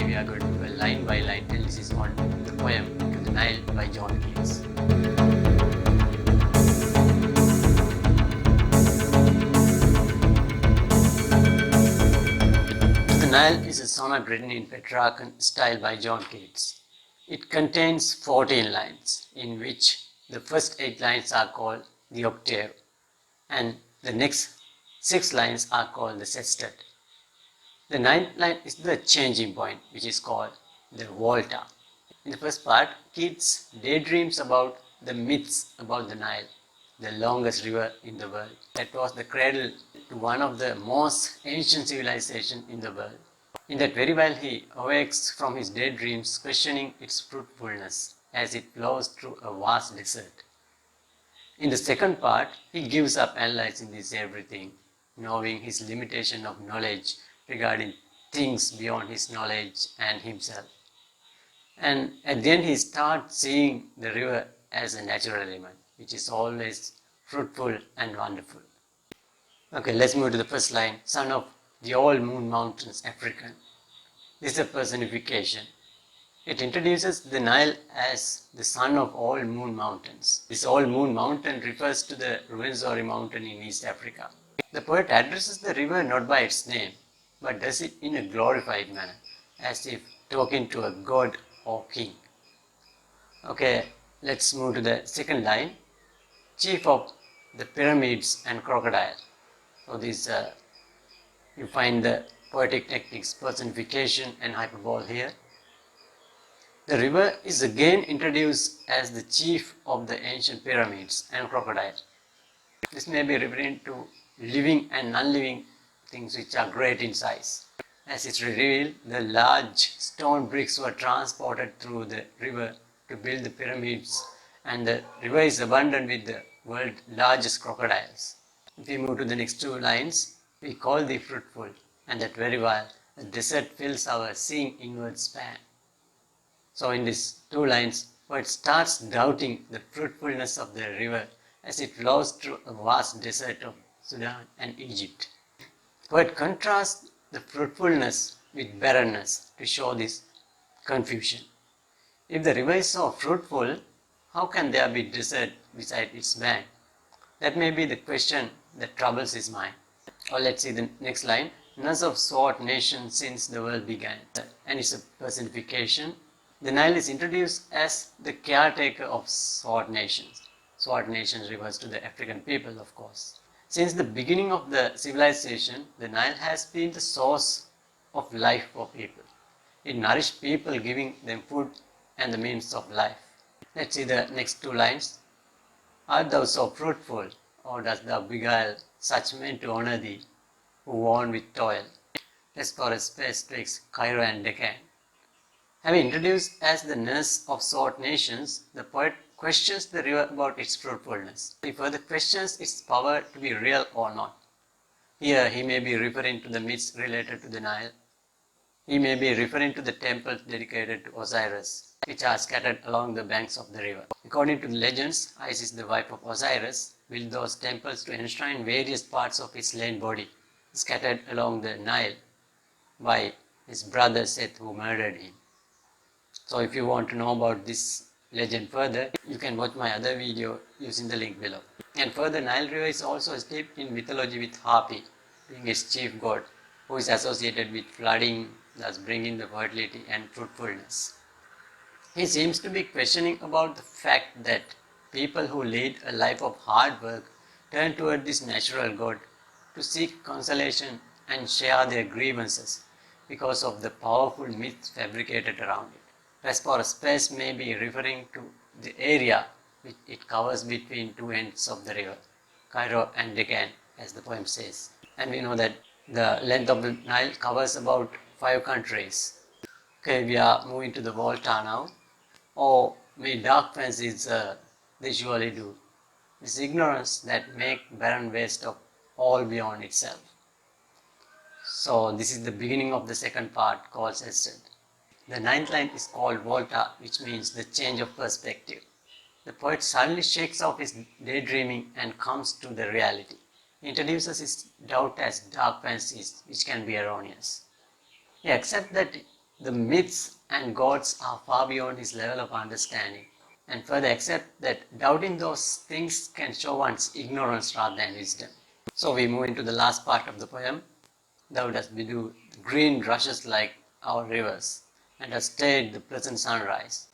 Today we are going to do a line by line analysis on the poem To the Nile by John Keats. To the Nile is a sonnet written in Petrarchan style by John Keats. It contains 14 lines, in which the first 8 lines are called the octave, and the next 6 lines are called the sextet. The ninth line is the changing point, which is called the volta. In the first part, Keats daydreams about the myths about the Nile, the longest river in the world. That was the cradle to one of the most ancient civilizations in the world. In that very while he awakes from his daydreams, questioning its fruitfulness as it flows through a vast desert. In the second part, he gives up analyzing this everything, knowing his limitation of knowledge regarding things beyond his knowledge and himself. And at the end he starts seeing the river as a natural element, which is always fruitful and wonderful. Okay, let's move to the first line. Son of the all moon mountains, African. This is a personification. It introduces the Nile as the son of all moon mountains. This all moon mountain refers to the Ruwenzori mountain in East Africa. The poet addresses the river not by its name, but does it in a glorified manner, as if talking to a god or king. Okay, let's move to the second line. Chief of the pyramids and crocodile. So this you find the poetic techniques, personification and hyperbole here. The river is again introduced as the chief of the ancient pyramids and crocodile. This may be referring to living and non-living things which are great in size. As it's revealed, the large stone bricks were transported through the river to build the pyramids, and the river is abundant with the world's largest crocodiles. If we move to the next 2 lines, we call thee fruitful, and that very while the desert fills our seeing inward span. So in these 2 lines, poet starts doubting the fruitfulness of the river as it flows through a vast desert of Sudan and Egypt. Poet contrasts the fruitfulness with barrenness to show this confusion. If the river is so fruitful, how can there be desert beside its bank? That may be the question that troubles his mind. Or let's see the next line. None of sought nations since the world began. And it's a personification. The Nile is introduced as the caretaker of sought nations. Sought nations refers to the African people, of course. Since the beginning of the civilization, the Nile has been the source of life for people. It nourished people, giving them food and the means of life. Let's see the next 2 lines. Art thou so fruitful, or dost thou beguile such men to honor thee, who won with toil? As for a space twixt Cairo and Deccan. Having introduced as the nurse of sought nations, the poet questions the river about its fruitfulness. He further questions its power to be real or not. Here he may be referring to the myths related to the Nile. He may be referring to the temples dedicated to Osiris, which are scattered along the banks of the river. According to the legends, Isis, the wife of Osiris, built those temples to enshrine various parts of his slain body, scattered along the Nile by his brother Seth, who murdered him. So if you want to know about this legend further, you can watch my other video using the link below. And further, Nile River is also steeped in mythology with Hapi, being its chief god, who is associated with flooding, thus bringing the fertility and fruitfulness. He seems to be questioning about the fact that people who lead a life of hard work turn toward this natural god to seek consolation and share their grievances because of the powerful myths fabricated around it. Space may be referring to the area which it covers between 2 ends of the river, Cairo and Deccan, as the poem says. And we know that the length of the Nile covers about 5 countries. Okay, we are moving to the volta now. Oh, may dark fancies they surely do. This ignorance that make barren waste of all beyond itself. So this is the beginning of the second part called sextet. The 9th line is called volta, which means the change of perspective. The poet suddenly shakes off his daydreaming and comes to the reality. He introduces his doubt as dark fancies, which can be erroneous. He accepts that The myths and gods are far beyond his level of understanding, and further accept that doubting those things can show one's ignorance rather than wisdom. So we move into the last part of the poem. Thou dost bedew the green rushes like our rivers, and hast stayed the pleasant sunrise.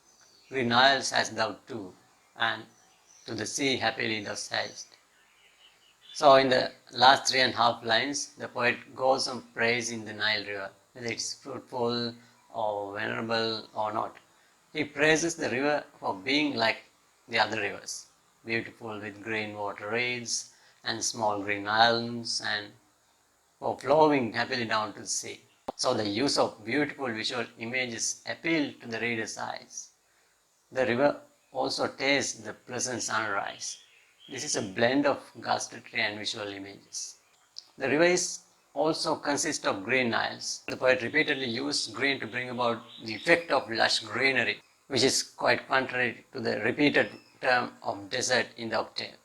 Green isles hast thou too, and to the sea happily thou sailest. So in the last 3.5 lines, the poet goes on praising the Nile River, whether it's fruitful or venerable or not. He praises the river for being like the other rivers, beautiful with green water reeds and small green islands, and for flowing happily down to the sea. So the use of beautiful visual images appeal to the reader's eyes. The river also tastes the pleasant sunrise. This is a blend of gustatory and visual images. The river is also consists of green isles. The poet repeatedly used green to bring about the effect of lush greenery, which is quite contrary to the repeated term of desert in the octave.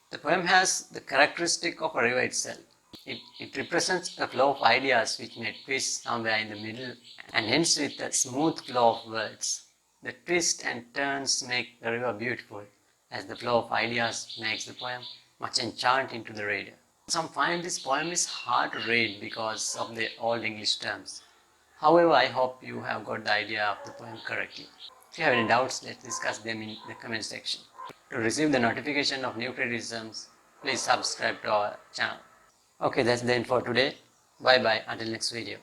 The poem has the characteristic of a river itself. It represents a flow of ideas which may twist somewhere in the middle, and hence with a smooth flow of words. The twists and turns make the river beautiful, as the flow of ideas makes the poem much enchanting to the reader. Some find this poem is hard to read because of the old English terms. However, I hope you have got the idea of the poem correctly. If you have any doubts, let's discuss them in the comment section. To receive the notification of new criticisms, please subscribe to our channel. Okay, that's the end for today. Bye bye until next video.